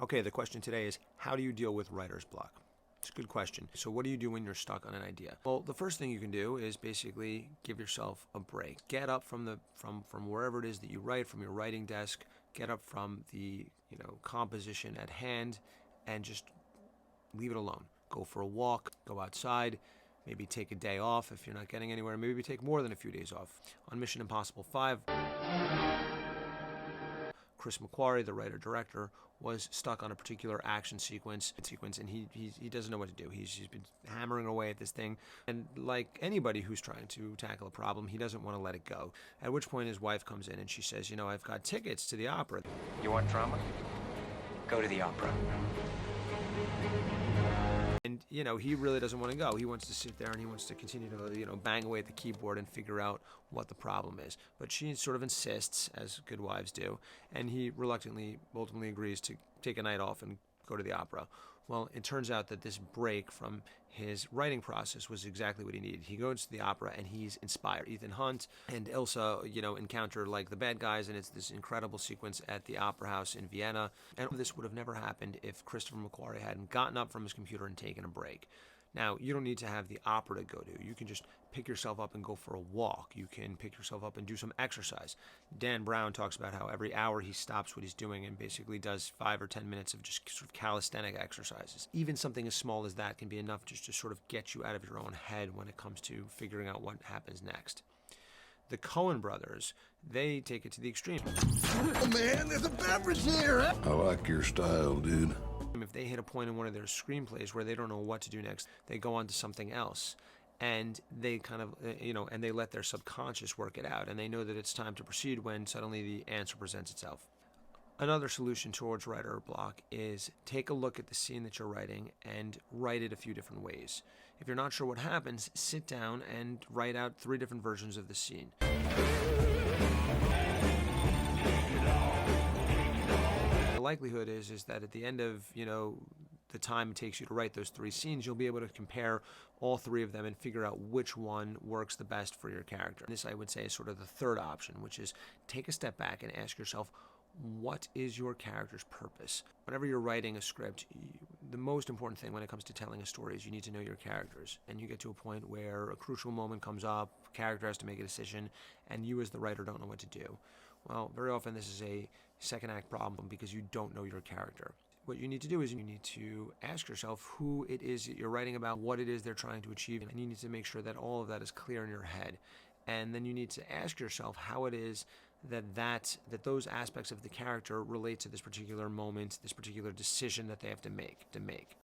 Okay, the question today is, how do you deal with writer's block? It's a good question. So what do you do when you're stuck on an idea? Well, the first thing you can do is basically give yourself a break. Get up from wherever it is that you write, from your writing desk, get up from the, composition at hand, and just leave it alone. Go for a walk, go outside, maybe take a day off if you're not getting anywhere, maybe take more than a few days off. On Mission Impossible 5, Chris McQuarrie, the writer-director, was stuck on a particular action sequence, and he doesn't know what to do. He's been hammering away at this thing, and like anybody who's trying to tackle a problem, he doesn't want to let it go. At which point his wife comes in and she says, I've got tickets to the opera. You want drama? Go to the opera. And, he really doesn't want to go. He wants to sit there and he wants to continue to, bang away at the keyboard and figure out what the problem is. But she sort of insists, as good wives do, and he reluctantly, ultimately agrees to take a night off and go to the opera. Well, it turns out that this break from his writing process was exactly what he needed. He goes to the opera and he's inspired. Ethan Hunt and Ilsa, encounter like the bad guys, and it's this incredible sequence at the Opera House in Vienna. And this would have never happened if Christopher McQuarrie hadn't gotten up from his computer and taken a break. Now, you don't need to have the opera to go to. You can just pick yourself up and go for a walk. You can pick yourself up and do some exercise. Dan Brown talks about how every hour he stops what he's doing and basically does 5 or 10 minutes of just sort of calisthenic exercises. Even something as small as that can be enough just to sort of get you out of your own head when it comes to figuring out what happens next. The Coen brothers, they take it to the extreme. Oh man, there's a beverage here! I like your style, dude. If they hit a point in one of their screenplays where they don't know what to do next, they go on to something else. And they kind of, and they let their subconscious work it out. And they know that it's time to proceed when suddenly the answer presents itself. Another solution towards writer block is take a look at the scene that you're writing and write it a few different ways. If you're not sure what happens, sit down and write out 3 different versions of the scene. The likelihood is that at the end of, the time it takes you to write those 3 scenes, you'll be able to compare all 3 of them and figure out which one works the best for your character. This, I would say, is sort of the third option, which is take a step back and ask yourself, what is your character's purpose? Whenever you're writing a script, the most important thing when it comes to telling a story is you need to know your characters. And you get to a point where a crucial moment comes up, a character has to make a decision, and you as the writer don't know what to do. Well, very often this is a second act problem because you don't know your character. What you need to do is you need to ask yourself who it is that you're writing about, what it is they're trying to achieve, and you need to make sure that all of that is clear in your head. And then you need to ask yourself how it is that those aspects of the character relate to this particular moment, this particular decision that they have to make.